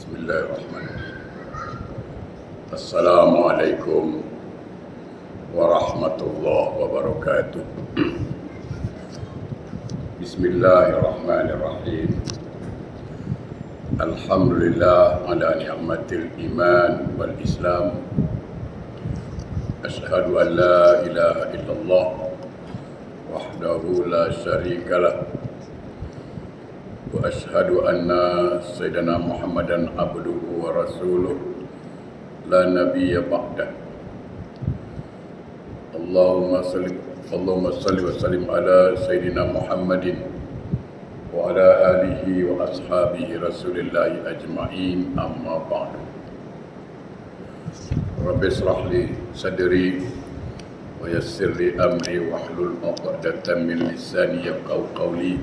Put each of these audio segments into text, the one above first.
Bismillahirrahmanirrahim. Assalamualaikum warahmatullahi wabarakatuh. Bismillahirrahmanirrahim. Alhamdulillah ala ni'matil iman wal islam. Asyhadu an la ilaha illallah wahdahu la syarikalah. Wa asyhadu anna sayyidina Muhammadan abduhu wa rasuluh la nabiyya ba'dah. Allahumma salli wa sallim ala sayyidina Muhammadin wa ala alihi wa ashabihi rasulillahi ajma'in, amma ba'du. Rabbi israh li sadri wa yassir li amri wahlul 'uqdatam min lisani yafqahu qawli.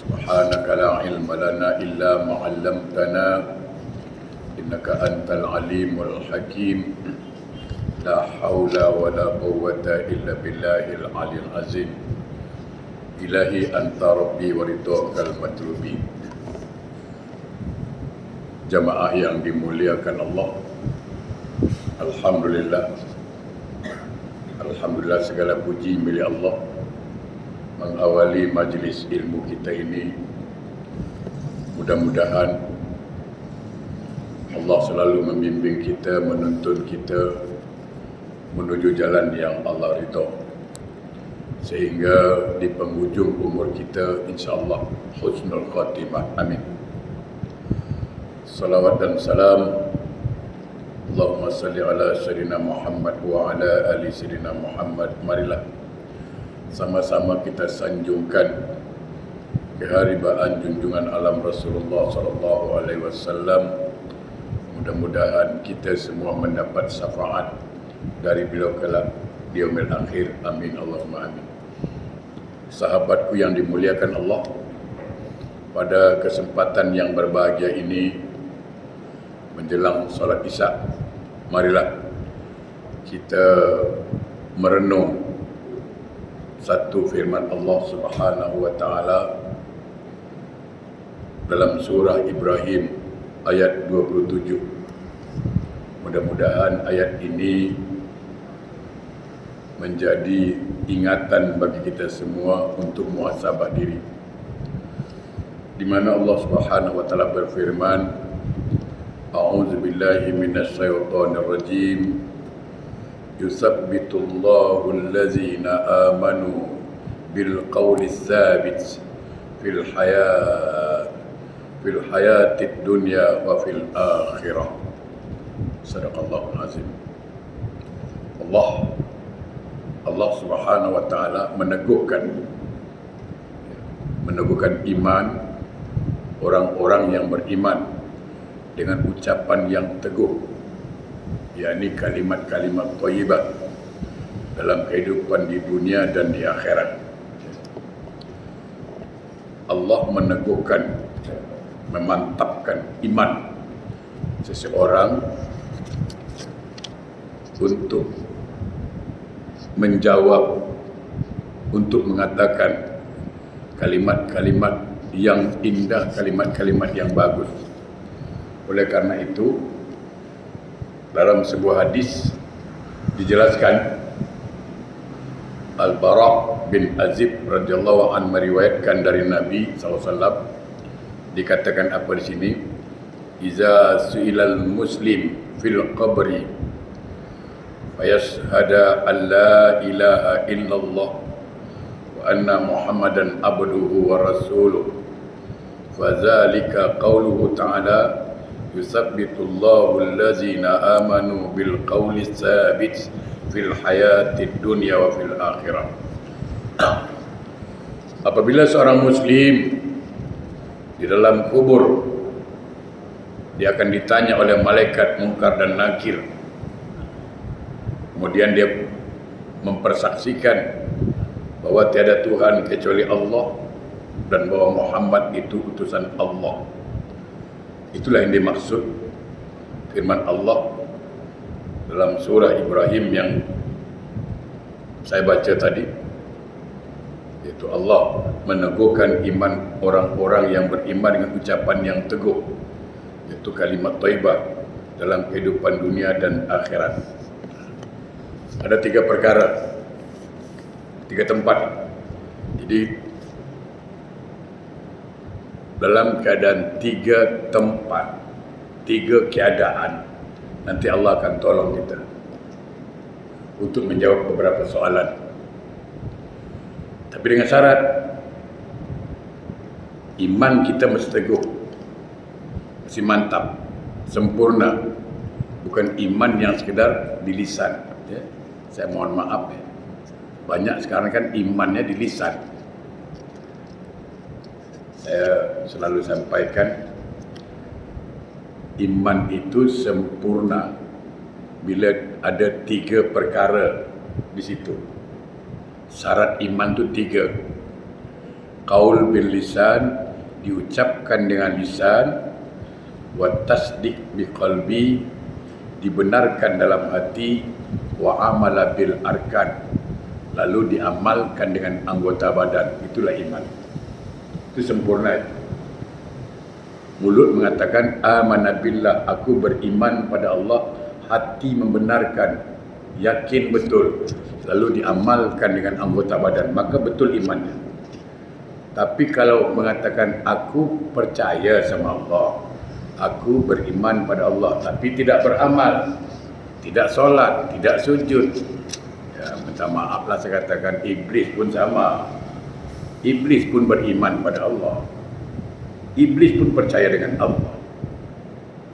Subhanaka la ilma lana illa ma 'allamtana innaka antal alimul hakim. La haula wa la quwwata illa billahil aliyil azim. Ilahi anta rabbi wa ridhakal matlubi. Jamaah yang dimuliakan Allah, Alhamdulillah segala puji milik Allah mengawali majlis ilmu kita ini. Mudah-mudahan Allah selalu membimbing kita, menuntun kita menuju jalan yang Allah ridha, sehingga di penghujung umur kita insyaAllah husnul khatimah. Amin. Salawat dan salam Allahumma salli ala sayyidina Muhammad wa ala ali sayyidina Muhammad. Marilah sama-sama kita sanjungkan keharibaan junjungan alam Rasulullah sallallahu alaihi wasallam. Mudah-mudahan kita semua mendapat syafaat dari beliau kelak di yaumil akhir. Amin Allahumma amin. Sahabatku yang dimuliakan Allah, pada kesempatan yang berbahagia ini menjelang salat Isya, marilah kita merenung satu firman Allah Subhanahu wa taala dalam surah Ibrahim ayat 27. Mudah-mudahan ayat ini menjadi ingatan bagi kita semua untuk muhasabah diri, di mana Allah Subhanahu wa taala berfirman, A'udzu billahi minasy syaithanir rajim. Yusabbitullahu allazina amanu bil qawli tsabit fil hayatid dunya wa fil akhirah. Sadaqallahul azim. Allah Subhanahu wa taala meneguhkan iman orang-orang yang beriman dengan ucapan yang teguh, yakni kalimat-kalimat thayyibah dalam kehidupan di dunia dan di akhirat. Allah meneguhkan, memantapkan iman seseorang untuk menjawab, untuk mengatakan kalimat-kalimat yang indah, kalimat-kalimat yang bagus. Oleh karena itu, dalam sebuah hadis dijelaskan, Al-Bara' bin Azib radhiyallahu anhu meriwayatkan dari Nabi SAW, dikatakan apa di sini? Iza su'ilal muslim fil qabri fayashhada an la ilaha illallah wa anna Muhammadan abduhu wa rasuluh fadzalika qauluhu ta'ala yusabbitullahu allazina amanu bil qawli tsabit fil hayatid dunya wa fil akhirah. Apabila seorang muslim di dalam kubur, dia akan ditanya oleh malaikat Munkar dan Nakir. Kemudian dia mempersaksikan bahwa tiada Tuhan kecuali Allah dan bahwa Muhammad itu utusan Allah. Itulah yang dimaksud firman Allah dalam surah Ibrahim yang saya baca tadi, yaitu Allah meneguhkan iman orang-orang yang beriman dengan ucapan yang teguh, iaitu kalimat thayyibah dalam kehidupan dunia dan akhirat. Ada 3 perkara, 3 tempat. Jadi dalam keadaan 3 tempat, 3 keadaan, nanti Allah akan tolong kita untuk menjawab beberapa soalan. Tapi dengan syarat iman kita mesti teguh, mesti mantap, sempurna. Bukan iman yang sekedar di lisan. Ya. Saya mohon maaf ya. Banyak sekarang kan imannya di lisan. Saya selalu sampaikan, iman itu sempurna bila ada 3 perkara di situ. Syarat iman itu 3. Qaul bil lisan, diucapkan dengan lisan, wa tasdiq bi qalbi, dibenarkan dalam hati, wa amala bil arkan, lalu diamalkan dengan anggota badan. Itulah iman. Itu sempurna. Mulut mengatakan amanah billah, aku beriman pada Allah, hati membenarkan, yakin betul, lalu diamalkan dengan anggota badan, maka betul imannya. Tapi kalau mengatakan aku percaya sama Allah, aku beriman pada Allah, tapi tidak beramal, tidak solat, tidak sujud, ya, minta maaflah saya katakan, iblis pun sama. Iblis pun beriman pada Allah. Iblis pun percaya dengan Allah.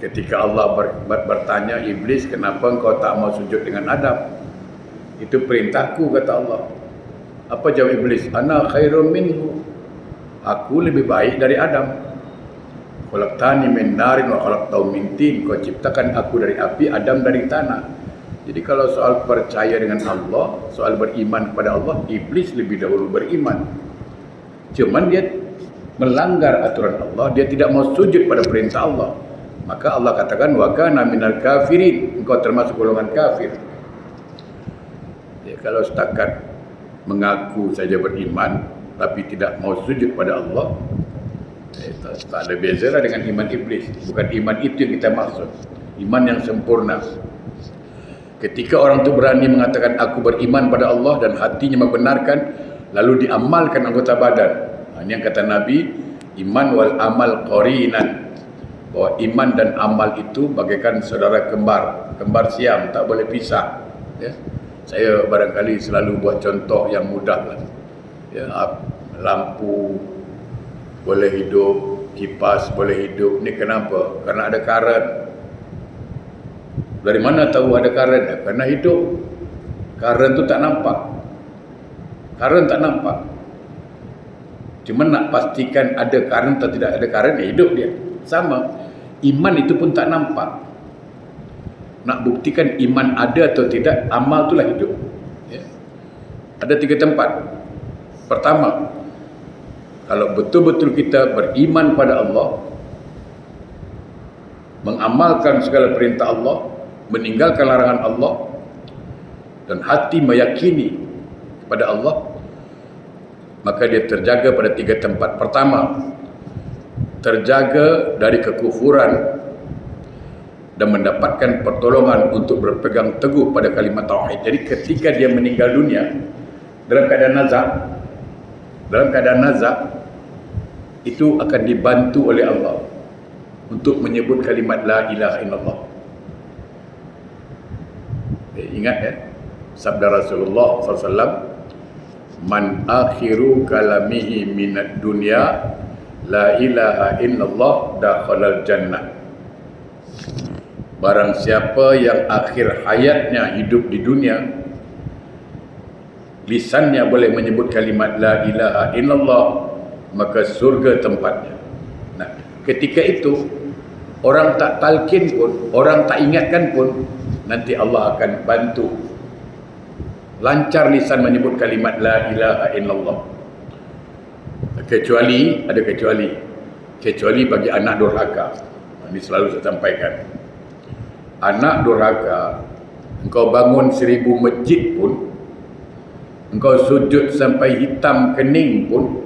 Ketika Allah bertanya iblis, kenapa engkau tak mau sujud dengan Adam? Itu perintahku, kata Allah. Apa jawab iblis? Ana khairum minhu. Aku lebih baik dari Adam. Khalaqtani min narin wa khalaqtahu min tin. Kau ciptakan aku dari api, Adam dari tanah. Jadi kalau soal percaya dengan Allah, soal beriman kepada Allah, iblis lebih dahulu beriman. Cuman dia melanggar aturan Allah, dia tidak mau sujud pada perintah Allah. Maka Allah katakan wa kana minal kafirin, engkau termasuk golongan kafir. Ya, kalau setakat mengaku saja beriman tapi tidak mau sujud pada Allah, tak ada bezalah dengan iman iblis. Bukan iman itu yang kita maksud, iman yang sempurna. Ketika orang itu berani mengatakan aku beriman pada Allah dan hatinya membenarkan, lalu diamalkan anggota badan. Ini yang kata Nabi, iman wal amal qarinan, bahwa iman dan amal itu bagaikan saudara kembar, kembar siam, tak boleh pisah. Ya. Saya barangkali selalu buat contoh yang mudah lah. Ya, lampu boleh hidup, kipas boleh hidup. Ini kenapa? Karena ada current. Dari mana tahu ada current? Karena hidup. Current tu tak nampak. Current tak nampak. Cuma nak pastikan ada current atau tidak ada current, ya hidup dia. Sama. Iman itu pun tak nampak. Nak buktikan iman ada atau tidak, amal itulah hidup. Ya. Ada 3 tempat. Pertama, kalau betul-betul kita beriman pada Allah, mengamalkan segala perintah Allah, meninggalkan larangan Allah, dan hati meyakini kepada Allah, maka dia terjaga pada 3 tempat. Pertama, terjaga dari kekufuran dan mendapatkan pertolongan untuk berpegang teguh pada kalimat tauhid. Jadi ketika dia meninggal dunia dalam keadaan nazak, itu akan dibantu oleh Allah untuk menyebut kalimat la ilaha illallah. Ingat ya, sabda Rasulullah SAW, man akhiru kalamihi minad dunya la ilaha illallah dakhalal jannah. Barang siapa yang akhir hayatnya hidup di dunia, lisannya boleh menyebut kalimat la ilaha illallah, maka surga tempatnya. Nah, ketika itu orang tak talqin pun, orang tak ingatkan pun, nanti Allah akan bantu lancar lisan menyebut kalimat la ilaha illallah. Kecuali bagi anak durhaka. Ini selalu saya sampaikan. Anak durhaka, engkau bangun 1000 masjid pun, engkau sujud sampai hitam kening pun,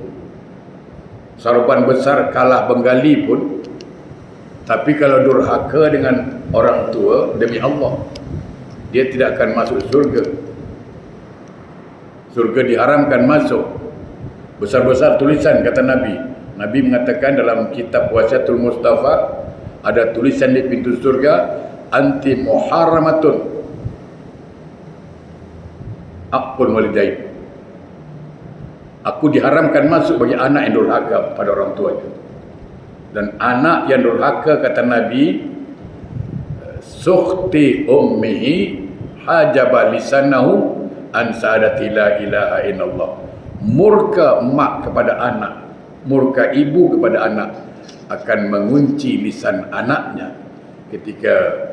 sarban besar kalah Bengali pun, Tapi kalau durhaka dengan orang tua, demi Allah, dia tidak akan masuk surga. Surga diharamkan masuk. Besar-besar tulisan kata Nabi. Nabi mengatakan dalam kitab Wasiatul Mustafa, ada tulisan di pintu surga, anti muharramatun aqul walidain. Aku diharamkan masuk bagi anak yang durhaka pada orang tuanya. Dan anak yang durhaka kata Nabi, sukhti ummihi hajaba lisanahu an sa'adati la ilaha illallah. Murka mak kepada anak, murka ibu kepada anak akan mengunci lisan anaknya ketika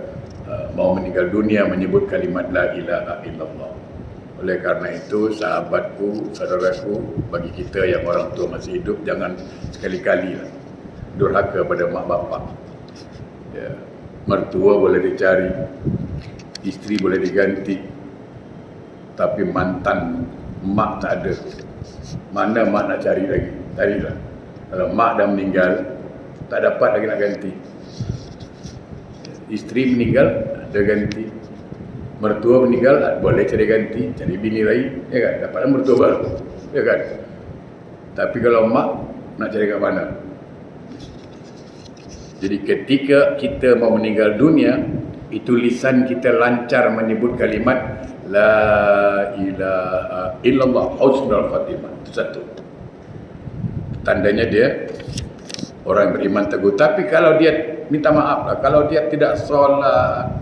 mau meninggal dunia menyebut kalimat la ilaha illallah. Oleh karena itu, sahabatku, saudaraku, bagi kita yang orang tua masih hidup, jangan sekali-kali durhaka pada mak bapak. Ya, mertua boleh dicari, isteri boleh diganti, tapi mantan mak tak ada. Mana mak nak cari lagi? Carilah. Kalau mak dah meninggal, tak dapat lagi nak ganti. Isteri meninggal, ada ganti. Mertua meninggal, boleh cari ganti, cari bini lain, ya kan? Dapatlah mertua baru, ya kan? Tapi kalau mak, nak cari kat mana? Jadi ketika kita mau meninggal dunia, itu lisan kita lancar menyebut kalimat la ilaha illallah, husnul khatimah. Itu satu. Tandanya dia orang beriman teguh. Tapi kalau dia, minta maaf lah, kalau dia tidak solat,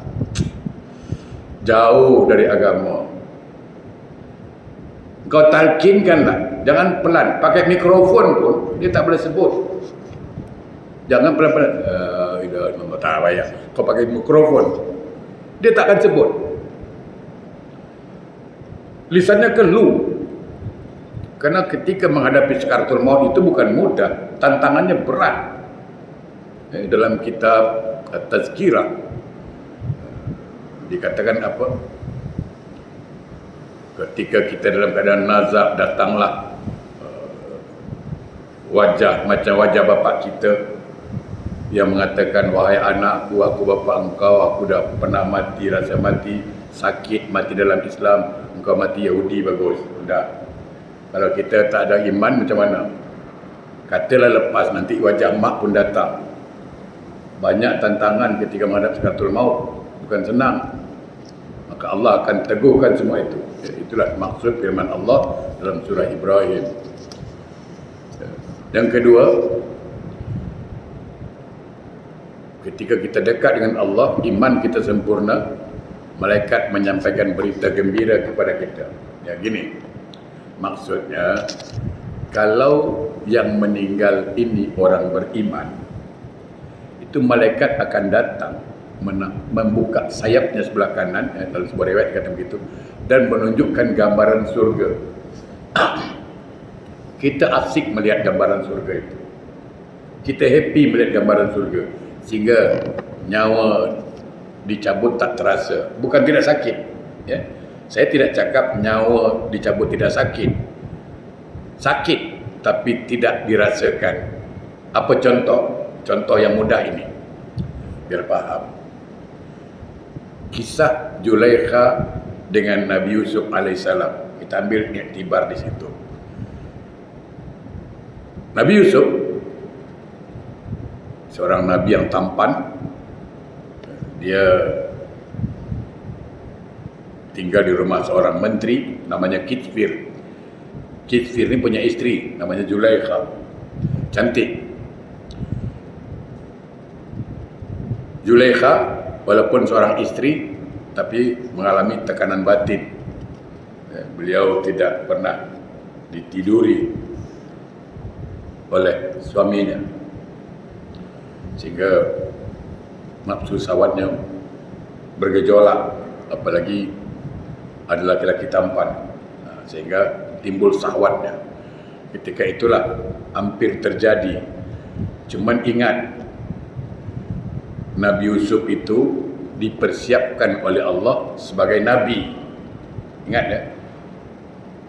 jauh dari agama, kau talkinkanlah, jangan pelan, pakai mikrofon pun dia tak boleh sebut. Jangan pelan-pelan, tak payah, kau pakai mikrofon, dia tak akan sebut. Lisannya keluh. Karena ketika menghadapi sakaratul maut itu bukan mudah, tantangannya berat. Dalam kitab Tazkirah dikatakan apa? Ketika kita dalam keadaan nazak, datanglah wajah macam wajah bapa kita yang mengatakan, wahai anakku, aku bapa engkau, aku dah pernah mati, rasa mati, sakit, mati dalam Islam, engkau mati Yahudi, bagus. Sudah. Kalau kita tak ada iman, macam mana? Katalah lepas, nanti wajah mak pun datang. Banyak tantangan ketika menghadap sakaratul maut, bukan senang. Maka Allah akan teguhkan semua itu. Itulah maksud firman Allah dalam surah Ibrahim. Yang kedua, ketika kita dekat dengan Allah, iman kita sempurna, malaikat menyampaikan berita gembira kepada kita. Ya gini, maksudnya kalau yang meninggal ini orang beriman, itu malaikat akan datang membuka sayapnya sebelah kanan, dalam sebuah riwayat kata begitu, dan menunjukkan gambaran surga. Kita asik melihat gambaran surga itu, kita happy melihat gambaran surga, sehingga nyawa dicabut tak terasa. Bukan tidak sakit, ya. Saya tidak cakap nyawa dicabut tidak sakit, sakit tapi tidak dirasakan. Apa contoh? Contoh yang mudah ini biar paham. Kisah Zulaikha dengan Nabi Yusuf alaihissalam, kita ambil iktibar di situ. Nabi Yusuf seorang nabi yang tampan. Dia tinggal di rumah seorang menteri namanya Kitfir. Kitfir ini punya istri namanya Zulaikha, cantik. Zulaikha walaupun seorang istri, tapi mengalami tekanan batin. Beliau tidak pernah ditiduri oleh suaminya, sehingga nafsu syahwatnya bergejolak, apalagi ada laki-laki tampan, sehingga timbul syahwatnya. Ketika itulah hampir terjadi. Cuman ingat, Nabi Yusuf itu dipersiapkan oleh Allah sebagai Nabi. Ingat ya,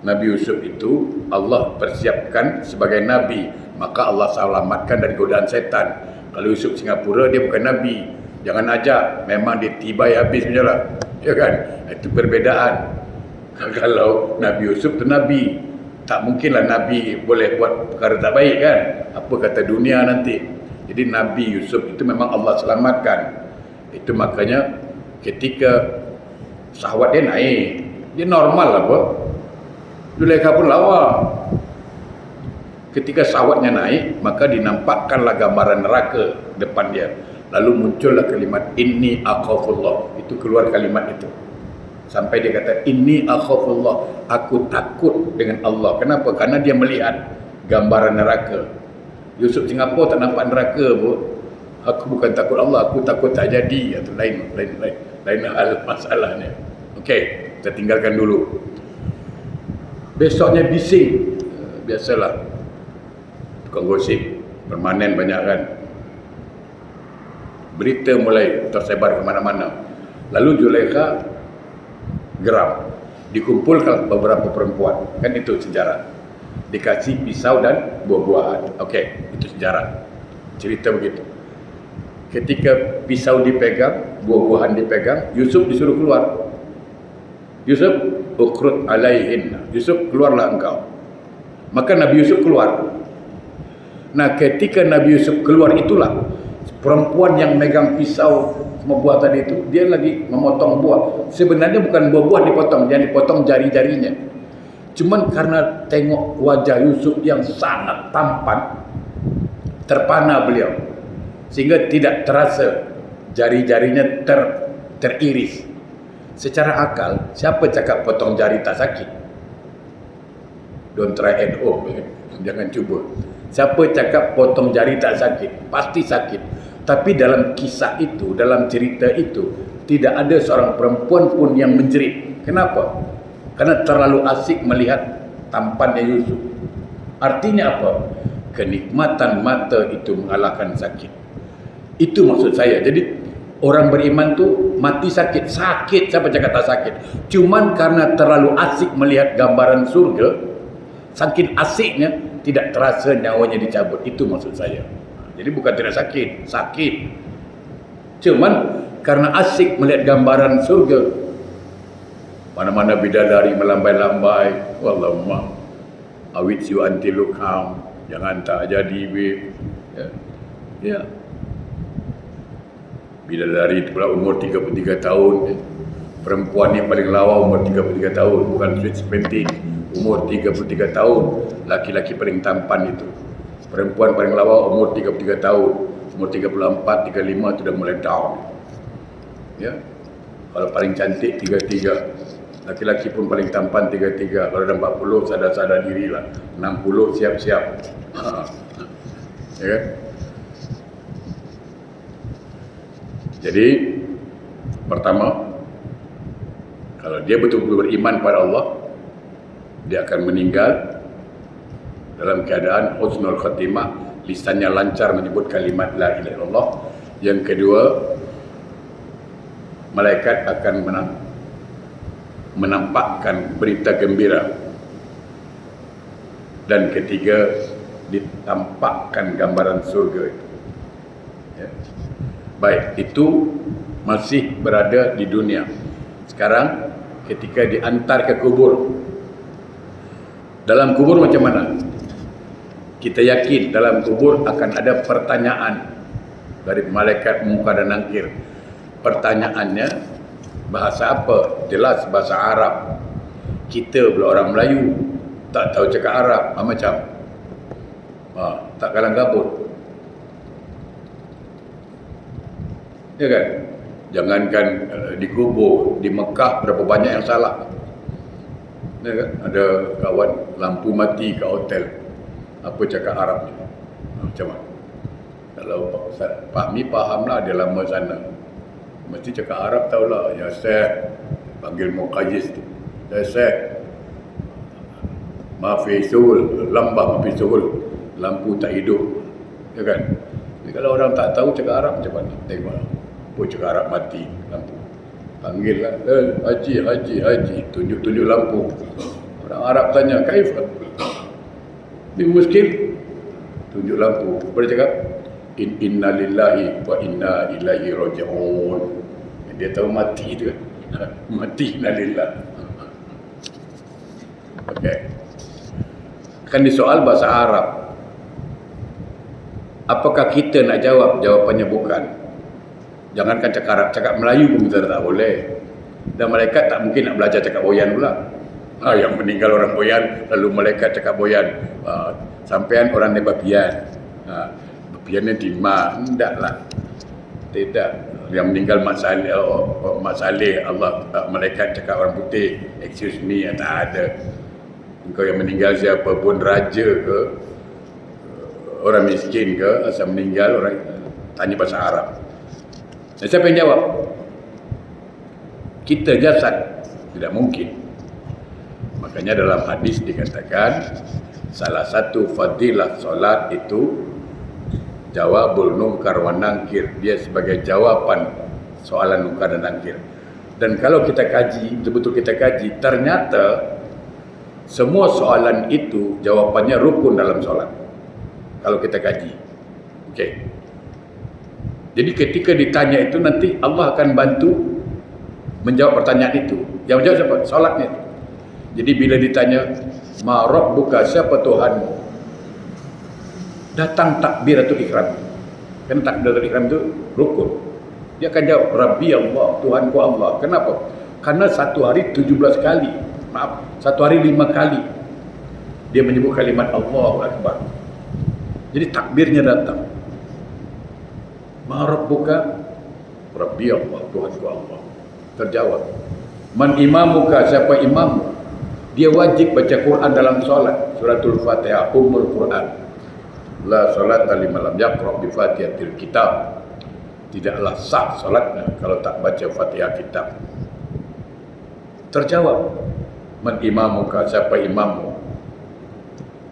Nabi Yusuf itu Allah persiapkan sebagai Nabi. Maka Allah selamatkan dari godaan setan. Kalau Yusuf Singapura, dia bukan Nabi. Jangan ajak, memang dia tibai habis punya lah. Ya kan? Itu perbezaan. Kalau Nabi Yusuf tu Nabi, tak mungkinlah Nabi boleh buat perkara tak baik kan? Apa kata dunia nanti? Jadi Nabi Yusuf itu memang Allah selamatkan. Itu makanya ketika syahwat dia naik, dia normal lah apa? Zulaikha pun lawa. Ketika syahwatnya naik, maka dinampakkanlah gambaran neraka depan dia. Lalu muncullah kalimat inni akhafullah. Itu keluar kalimat itu. Sampai dia kata inni akhafullah, aku takut dengan Allah. Kenapa? Karena dia melihat gambaran neraka. Yusuf Singapura tak nampak neraka pun. Aku bukan takut Allah, aku takut tak jadi. Itu lain hal masalahnya. Okey, kita tinggalkan dulu. Besoknya bising. Biasalah. Tukang gosip permanen banyak kan. Berita mulai tersebar ke mana-mana. Lalu Zulaikha geram, dikumpulkan beberapa perempuan, kan itu sejarah, dikasih pisau dan buah-buahan. Okey, itu sejarah, cerita begitu. Ketika pisau dipegang, buah-buahan dipegang, Yusuf disuruh keluar. Yusuf, ukrut alaihin, Yusuf keluarlah engkau. Maka Nabi Yusuf keluar. Nah, ketika Nabi Yusuf keluar itulah perempuan yang megang pisau membuat tadi itu, dia lagi memotong buah. Sebenarnya bukan buah-buah dipotong, yang dipotong jari-jarinya. Cuman karena tengok wajah Yusuf yang sangat tampan, terpana beliau, sehingga tidak terasa jari-jarinya teriris. Secara akal, siapa cakap potong jari tak sakit? Don't try at home. Jangan cuba. Siapa cakap potong jari tak sakit? Pasti sakit. Tapi dalam kisah itu, dalam cerita itu, tidak ada seorang perempuan pun yang menjerit. Kenapa? Karena terlalu asik melihat tampannya Yusuf. Artinya apa? Kenikmatan mata itu mengalahkan sakit. Itu maksud saya. Jadi orang beriman tu mati sakit. Sakit, siapa cakap tak sakit? Cuman karena terlalu asik melihat gambaran surga, saking asiknya tidak terasa nyawanya dicabut. Itu maksud saya. Jadi bukan tidak sakit, sakit. Cuman karena asik melihat gambaran surga, mana-mana bidadari melambai-lambai, Allahumma awit you until you come, jangan tak jadi babe. Ya. Bidadari itu pula umur 33 tahun. Perempuan yang paling lawa umur 33 tahun, bukan sweet sepenting. Umur 33 tahun, laki-laki paling tampan itu. Perempuan paling lawa umur 33 tahun, umur 34, 35 itu dah mulai down. Ya. Kalau paling cantik 33, laki-laki pun paling tampan 33. Kalau dah 40 sadar-sadar dirilah. 60 siap-siap. Ya kan? Jadi pertama, kalau dia betul-betul beriman pada Allah, dia akan meninggal dalam keadaan husnul khatimah, lisannya lancar menyebut kalimat la ilaha illallah. Yang kedua, malaikat akan menampakkan berita gembira. Dan ketiga, ditampakkan gambaran surga itu. Ya. Baik, itu masih berada di dunia. Sekarang ketika diantar ke kubur, dalam kubur macam mana? Kita yakin dalam kubur akan ada pertanyaan dari malaikat munkar dan nakir. Pertanyaannya bahasa apa? Jelas bahasa Arab. Kita pula orang Melayu, tak tahu cakap Arab, macam tak kalang kabut. Ya kan? Jangankan di kubur, di Mekah berapa banyak yang salah. Ya kan? Ada kawan lampu mati kat hotel, apa cakap Arab ni? Macam mana? Kalau Pak Mi fahamlah, dia lama sana, mesti cakap Arab tahulah. Ya Syekh, panggil Muqayyis tu, ya Syekh, mafisul, lambah mafisul, lampu tak hidup. Ya kan? Jadi kalau orang tak tahu cakap Arab macam mana? Tengok, apa cakap Arab mati lampu. Panggil lah, haji, tunjuk-tunjuk lampu. Orang Arab tanya, kaifah? Dia muskil, tunjuk lampu. Boleh cakap? inna lillahi wa inna ilaihi raji'un. Dia tahu mati tu. Mati inna lillah. Okey. Kan di soal bahasa Arab. Apakah kita nak jawab? Jawapannya bukan. Jangankan cakap Arab, cakap Melayu pun kita tak boleh. Dan malaikat tak mungkin nak belajar cakap boyan pula. Yang meninggal orang boyan, lalu malaikat cakap boyan. Sampean orang ni babian. Babiannya Dima. Tidak lah. Tidak. Yang meninggal Mak Saleh, Allah, malaikat cakap orang putih. Excuse me, tak ada. Engkau yang meninggal siapa pun, raja ke, orang miskin ke, asal meninggal, orang tanya bahasa Arab. Dan siapa yang jawab? Kita jasad. Tidak mungkin. Makanya dalam hadis dikatakan salah satu fadilah solat itu jawabul nungkar wa nangkir. Dia sebagai jawapan soalan nungkar dan nangkir. Dan kalau kita kaji, betul-betul kita kaji, ternyata semua soalan itu jawapannya rukun dalam solat. Kalau kita kaji. Okey. Jadi ketika ditanya itu, nanti Allah akan bantu menjawab pertanyaan itu. Yang menjawab siapa? Solatnya. Jadi bila ditanya, ma rabbuka, siapa Tuhanmu? Datang takbiratul ihram. Kan takbiratul ihram itu rukun. Dia akan jawab, Rabbi Allah, Tuhanku Allah. Kenapa? Karena satu hari 17 kali. Maaf, satu hari 5 kali dia menyebut kalimat Allahu Akbar. Jadi takbirnya datang. Ma rabbuka? Rabbi Allah, Tuhanku Allah. Terjawab. Man imamuka, siapa imammu? Dia wajib baca Quran dalam solat. Suratul Fatihah, Ummul Quran. La salata liman lam yaqra bi Fatihatil Kitab. Tidaklah sah solatnya kalau tak baca Fatihah kitab. Terjawab. Man imamuka, siapa imammu?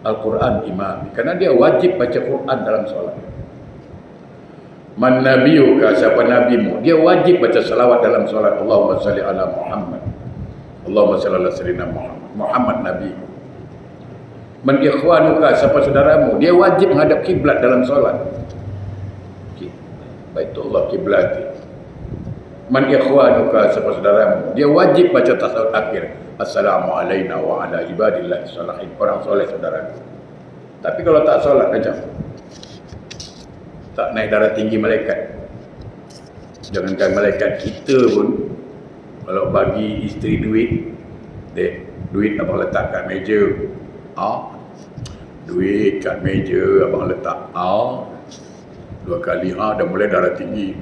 Al-Quran imam. Karena dia wajib baca Quran dalam solat. Man nabiyuka, siapa nabimu? Dia wajib baca salawat dalam solat. Allahumma salli ala Muhammad. Allahumma salli ala sayyidina Muhammad. Muhammad Nabi. Man ikhwanuka, siapa saudaramu? Dia wajib menghadap kiblat dalam solat. Baitullah kiblati. Man ikhwanuka, siapa saudaramu? Dia wajib baca tasawuf akhir. Assalamu alayna wa ala ibadillahi sholihin. Orang soleh saudara. Tapi kalau tak solat macam tak naik darah tinggi malaikat. Jangankan malaikat, kita pun kalau bagi isteri duit, duit abang letak kat meja. Duit kat meja abang letak. 2 kali dah mulai darah tinggi.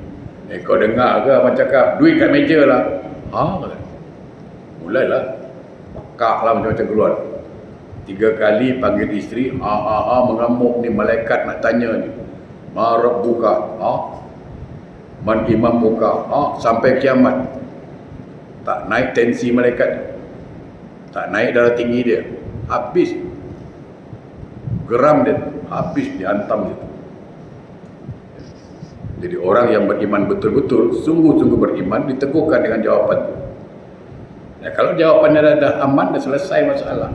Kau dengar ke abang cakap duit kat meja lah. Mulailah pakak lah macam-macam keluar. 3 kali panggil isteri, mengamuk ni, malaikat nak tanya ni. Ma rabbuka, man imamuka, sampai kiamat. Tak naik tensi malaikat, tak naik darah tinggi dia, habis geram dia, habis dihantam situ. Jadi orang yang beriman betul-betul, sungguh-sungguh beriman, diteguhkan dengan jawapan itu. Kalau jawapannya dah aman, dah selesai masalah.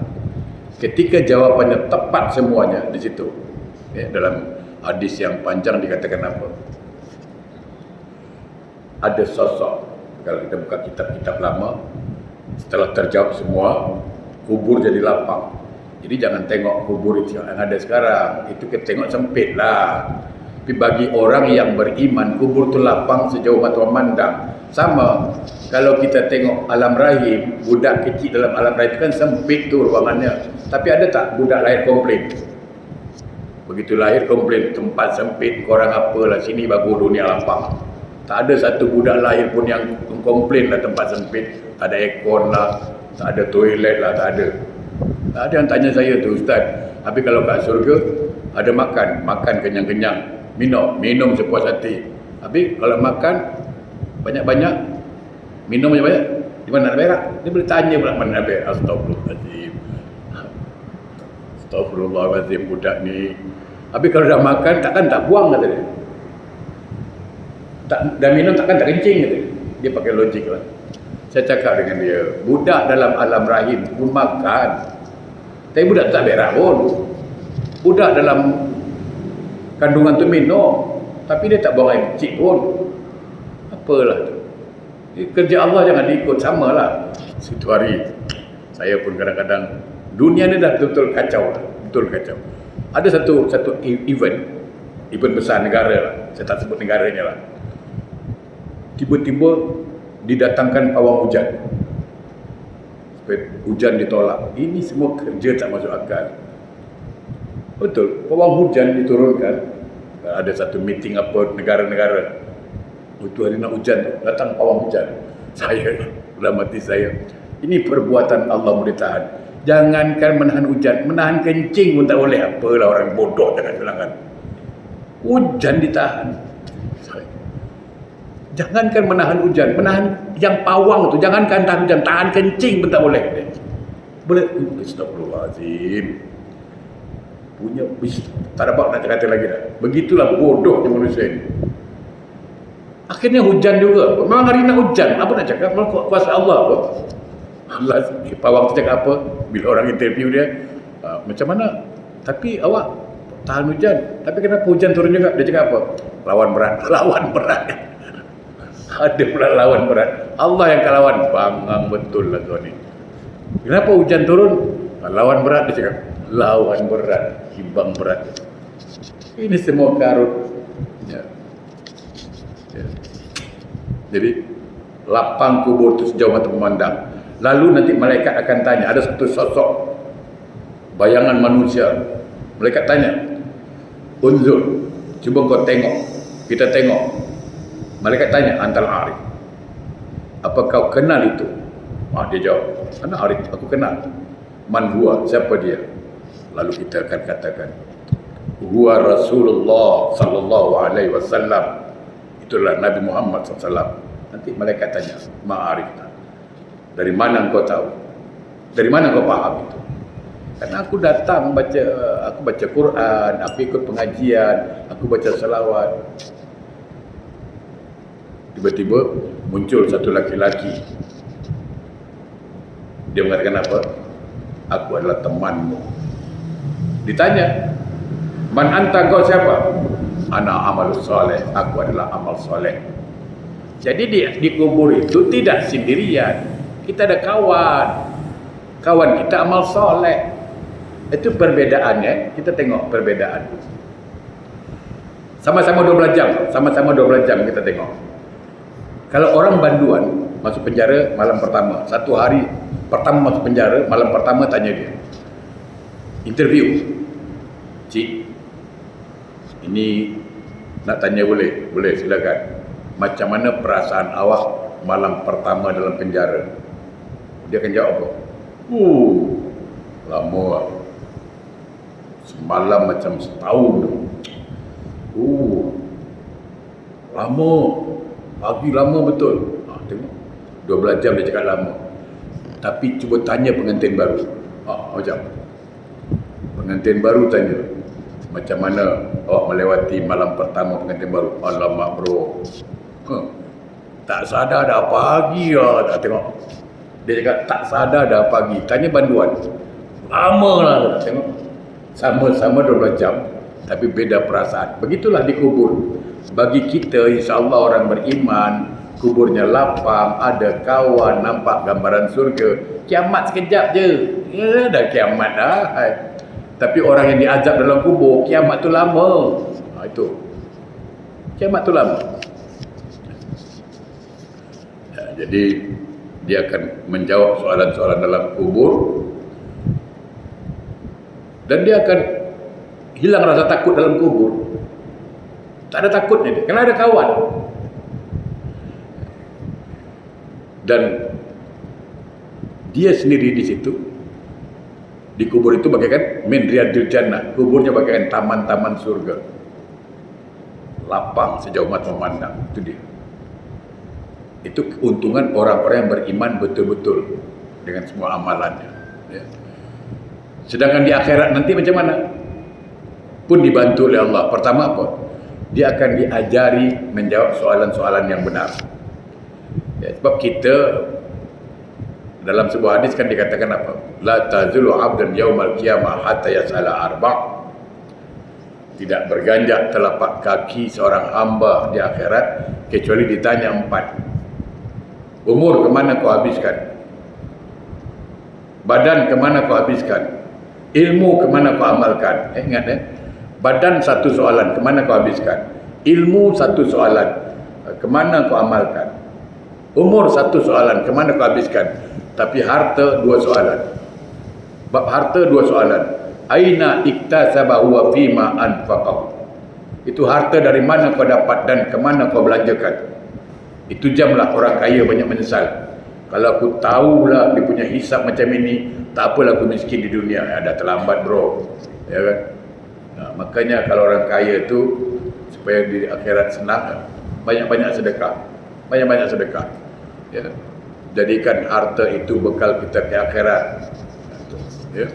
Ketika jawapannya tepat semuanya di situ. Dalam hadis yang panjang dikatakan apa? Ada sosok, kalau kita buka kitab-kitab lama, setelah terjawab semua, kubur jadi lapang. Jadi jangan tengok kubur itu yang ada sekarang, itu kita tengok sempit lah. Tapi bagi orang yang beriman, kubur itu lapang sejauh mata memandang. Sama, kalau kita tengok alam rahim, budak kecil dalam alam rahim itu kan sempit tu ruangannya. Tapi ada tak budak lahir komplain? Begitu lahir komplain, tempat sempit, korang apalah, sini bagus dunia lapang. Tak ada satu budak lahir pun yang komplain lah tempat sempit. Tak ada aircon lah, tak ada toilet lah, tak ada. Tak ada yang tanya saya tu, Ustaz, tapi kalau kat surga ada makan kenyang-kenyang, minum sepuas hati. Tapi kalau makan banyak-banyak, minum banyak-banyak, di mana nak berak? Dia boleh tanya pula mana nak berak. Astagfirullahaladzim. Astagfirullahaladzim budak ni. Tapi kalau dah makan, takkan tak buang, kata dia. Dah minum takkan tak kencing, kata dia. Dia pakai logik lah. Saya cakap dengan dia, budak dalam alam rahim pun makan, tapi budak tak berak pun. Budak dalam kandungan tu minum. Tapi dia tak buang air kecil pun. Apalah tu. Kerja Allah jangan diikut, samalah. Situ hari saya pun kadang-kadang dunia ni dah betul-betul kacau lah. Betul kacau. Ada satu event besar negara lah. Saya tak sebut negaranya lah. Tiba-tiba didatangkan pawang hujan. Hujan ditolak. Ini semua kerja tak masuk akal. Betul, pawang hujan diturunkan. Ada satu meeting apa negara-negara. Itu hari nak hujan, datang pawang hujan. Saya, dalam hati saya, ini perbuatan Allah boleh tahan. Jangankan menahan hujan, menahan kencing pun tak boleh. Apalah orang bodoh jangan bilangan. Hujan ditahan. Jangankan menahan hujan, menahan yang pawang tu, jangankan tahan hujan, tahan kencing pun tak boleh. Boleh. Astagfirullahaladzim. Punya tak dapat nak kata lagi dah. Begitulah bodohnya manusia ini. Akhirnya hujan juga. Memang hari nak hujan. Apa nak cakap? Kuasa Allah apa? Allah, pawang tu cakap apa? Bila orang interview dia, macam mana? Tapi awak tahan hujan. Tapi kenapa hujan turun juga? Dia cakap apa? Lawan berat. Lawan berat. Ada pula lawan berat. Allah yang kalawan. Bangang betul lah tuan ni. Kenapa hujan turun? Lawan berat, dia cakap. Lawan berat, timbang berat. Ini semua karut. Ya. Jadi lapang kubur itu sejauh mata memandang. Lalu nanti malaikat akan tanya, ada satu sosok bayangan manusia. Malaikat tanya, unzur, cuba kau tengok. Kita tengok. Malaikat tanya, antal arif, apa kau kenal itu? Dia jawab, ana arif, aku kenal. Man huwa, siapa dia? Lalu kita akan katakan, huwa Rasulullah sallallahu alaihi wasallam. Itulah Nabi Muhammad SAW. Nanti malaikat tanya, ma'arifna. Dari mana engkau tahu? Dari mana engkau faham itu? Karena aku datang aku baca Quran, aku ikut pengajian, aku baca salawat. Tiba-tiba muncul satu laki-laki. Dia mengatakan apa? Aku adalah temanmu. Ditanya, man anta, kau siapa? Ana amal soleh, aku adalah amal soleh. Jadi di kubur itu tidak sendirian. Kita ada kawan. Kawan kita amal soleh. Itu perbedaannya. Kita tengok perbedaan. Sama-sama 12 jam. Sama-sama 12 jam kita tengok. Kalau orang banduan masuk penjara malam pertama. Satu hari pertama masuk penjara, malam pertama tanya dia. Interview. Cik, ini nak tanya boleh? Boleh, silakan. Macam mana perasaan awak malam pertama dalam penjara? Dia akan jawab apa? Lama lah. Semalam macam setahun tu. Lama. Pagi lama betul. Tengok. 12 jam dia cakap lama. Tapi cuba tanya pengantin baru. Macam pengantin baru tanya, macam mana awak melewati malam pertama pengantin baru? Alamak bro, tak sadar dah pagi lah. Tak tengok. Dia cakap tak sadar dah pagi. Tanya banduan. Lama lah. Tengok. Sama-sama 12 jam. Tapi beda perasaan. Begitulah di kubur. Bagi kita insyaAllah orang beriman, kuburnya lapang, ada kawan, nampak gambaran surga. Kiamat sekejap je. Ya dah kiamat dah. Tapi orang yang diazab dalam kubur, kiamat tu lama. Itu. Kiamat tu lama. Jadi dia akan menjawab soalan-soalan dalam kubur. Dan dia akan hilang rasa takut dalam kubur. Tak ada takutnya dia. Kerana ada kawan. Dan dia sendiri di situ. Di kubur itu bagaikan min riyadil jannah. Kuburnya bagaikan taman-taman surga. Lapang sejauh mata memandang. Itu dia. Itu keuntungan orang-orang yang beriman betul-betul dengan semua amalannya. Ya. Sedangkan di akhirat nanti macam mana? Pun dibantu oleh Allah. Pertama apa? Dia akan diajari menjawab soalan-soalan yang benar. Ya, sebab kita dalam sebuah hadis kan dikatakan apa? La tazulu 'abdan yaumal qiyamah hatta yas'ala arba'. tidak berganjak telapak kaki seorang hamba di akhirat kecuali ditanya 4. Umur kemana kau habiskan? Badan kemana kau habiskan? Ilmu kemana kau amalkan? Ingat badan satu soalan, kemana kau habiskan? Ilmu satu soalan, kemana kau amalkan? Umur satu soalan, kemana kau habiskan? Tapi harta 2 soalan. Bab harta 2 soalan. Aina iktasabahu wa fima anfaqahu. Itu harta dari mana kau dapat dan kemana kau belanjakan. Itu jamlah orang kaya banyak menyesal. Kalau aku tahulah dia punya hisap macam ini, tak apalah aku miskin di dunia. Dah terlambat bro. Ya kan? Makanya kalau orang kaya tu supaya di akhirat senang, banyak-banyak sedekah. Banyak-banyak sedekah. Ya. Jadikan harta itu bekal kita ke akhirat. Ya.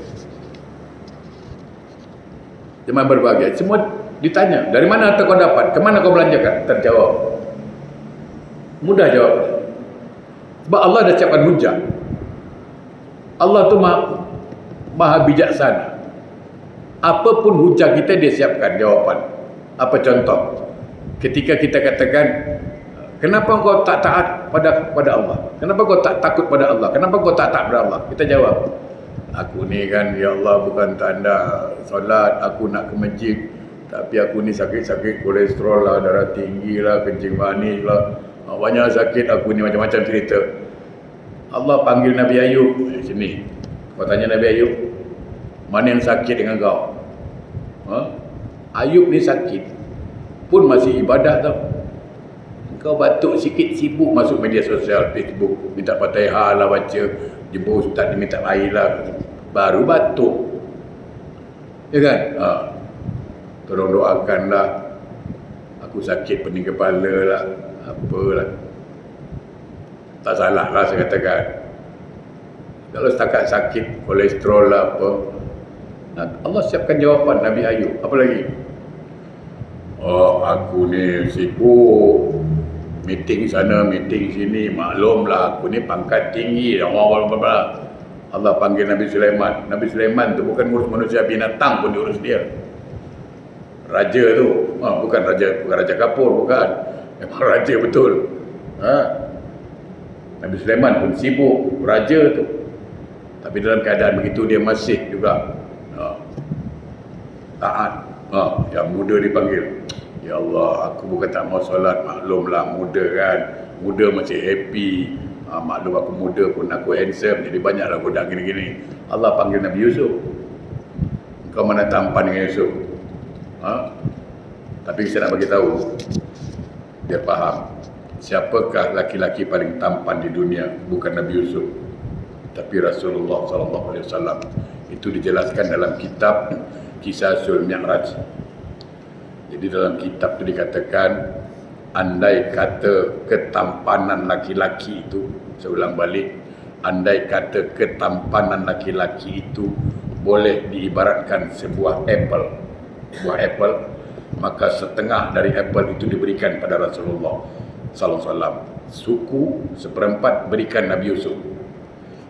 Cuma berbahagia. Semua ditanya, dari mana harta kau dapat? Kemana kau belanjakan? Terjawab. Mudah jawab. Sebab Allah dah siapkan hujah. Allah tu maha bijaksana. Apapun hujah kita, dia siapkan jawapan. Apa contoh? Ketika kita katakan, kenapa kau tak taat pada Allah? Kenapa kau tak takut pada Allah? Kenapa kau tak taat pada Allah? Kita jawab, aku ni kan, ya Allah, bukan tanda solat, aku nak ke masjid, tapi aku ni sakit-sakit kolesterol lah, darah tinggi lah, kencing manis lah, banyak sakit aku ni, macam-macam cerita. Allah panggil Nabi Ayub sini. Kau tanya Nabi Ayub, mana yang sakit dengan kau? Ayub ni sakit pun masih ibadah tau. Kau batuk sikit, sibuk masuk media sosial, Facebook, minta Fatihah lah baca, jemput ustaz dia minta air lah, baru batuk. Ya kan? Tolong doakanlah, aku sakit pening kepala lah, apalah. Tak salah lah saya katakan. Kalau setakat sakit kolesterol lah apa, Allah siapkan jawapan Nabi Ayub. Apa lagi? Aku ni sibuk, meeting sana, meeting sini, maklumlah aku ni pangkat tinggi. Allah panggil Nabi Sulaiman. Nabi Sulaiman tu bukan urus manusia, binatang pun diurus dia. Raja tu, bukan raja kapur, bukan. Memang raja betul. Nabi Sulaiman pun sibuk, raja tu. Tapi dalam keadaan begitu dia masih juga taat. Yang muda dipanggil, ya Allah, aku bukan tak mau solat, maklumlah muda kan, muda masih happy, maklum aku muda pun aku handsome, jadi banyaklah budak gini-gini. Allah panggil Nabi Yusuf, kau mana tampan dengan Yusuf? Tapi saya nak bagi tahu, dia faham siapakah laki-laki paling tampan di dunia. Bukan Nabi Yusuf, tapi Rasulullah SAW. Itu dijelaskan dalam kitab Qisasul Mi'raj. Jadi dalam kitab itu dikatakan, andai kata ketampanan laki-laki itu, saya ulang balik, andai kata ketampanan laki-laki itu boleh diibaratkan sebuah apple, maka setengah dari apple itu diberikan pada Rasulullah SAW. Suku seperempat berikan Nabi Yusuf,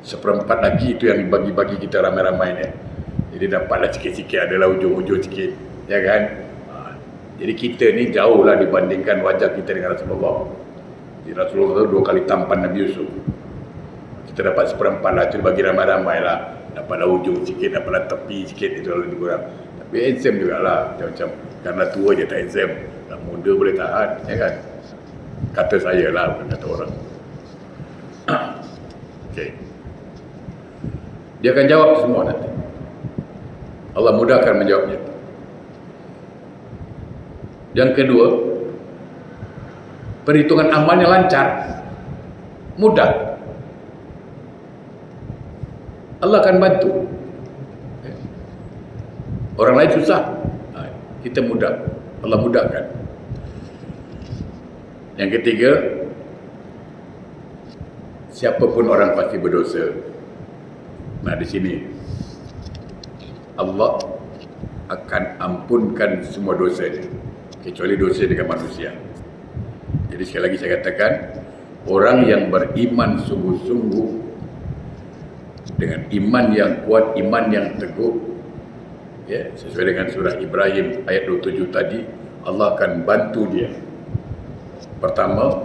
seperempat lagi itu yang dibagi-bagi kita ramai-ramai ni. Jadi dapatlah sikit-sikit, adalah ujung-ujung sikit, ya kan? Jadi kita ni jauh lah dibandingkan wajah kita dengan Rasulullah. Jadi Rasulullah tu 2 kali tampan Nabi Yusuf. Kita dapat seperempat lah, itu bagi ramai-ramai lah. Dapatlah ujung sikit, dapatlah tepi sikit, itu lebih kurang. Tapi handsome jugalah, macam-macam. Karena tua je tak handsome, dah muda boleh tahan, ya kan? Kata saya lah, bukan kata orang. Okay. Dia akan jawab semua nanti. Allah mudahkan menjawabnya. Yang kedua, perhitungan amalnya lancar, mudah. Allah akan bantu. Orang lain susah, kita mudah. Allah mudahkan. Yang ketiga, siapapun orang pasti berdosa. Nah, di sini Allah akan ampunkan semua dosanya, kecuali dosa dengan manusia. Jadi sekali lagi saya katakan, orang yang beriman sungguh-sungguh, dengan iman yang kuat, iman yang teguh, Ya, sesuai dengan surah Ibrahim ayat 27 tadi, Allah akan bantu dia. Pertama,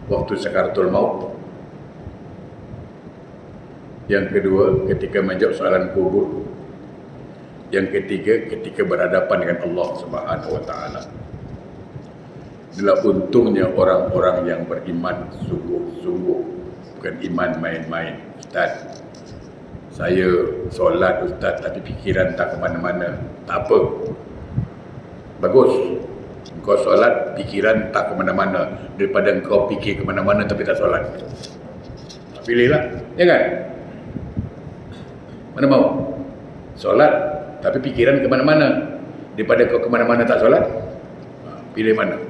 waktu sakaratul maut. Yang kedua, ketika menjawab soalan kubur. Yang ketiga, ketika berhadapan dengan Allah Subhanahu wa taala. Inilah untungnya orang-orang yang beriman sungguh-sungguh, bukan iman main-main. Ustaz, saya solat Ustaz, tapi fikiran tak ke mana-mana. Tak apa. Bagus. Engkau solat, fikiran tak ke mana-mana, daripada engkau fikir ke mana-mana tapi tak solat. Pilihlah, ya kan? Mana mau? Solat, tapi fikiran ke mana-mana, daripada kau ke mana-mana tak solat. Pilih mana?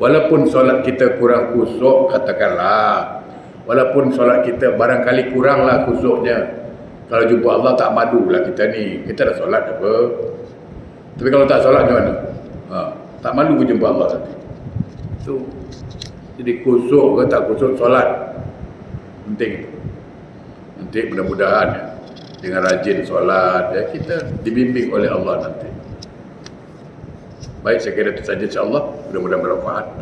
Walaupun solat kita kurang khusyuk, katakanlah, walaupun solat kita barangkali kuranglah khusyuknya, kalau jumpa Allah tak malulah kita ni. Kita dah solat apa? Tapi kalau tak solat macam mana? Tak malu jumpa Allah nanti. Itu. Jadi khusyuk ke tak khusyuk solat, penting. Nanti mudah-mudahan ya, dengan rajin solat ya, kita dibimbing oleh Allah nanti. Baik, saya kira itu saja insya-Allah. Mudah-mudahan bermanfaat.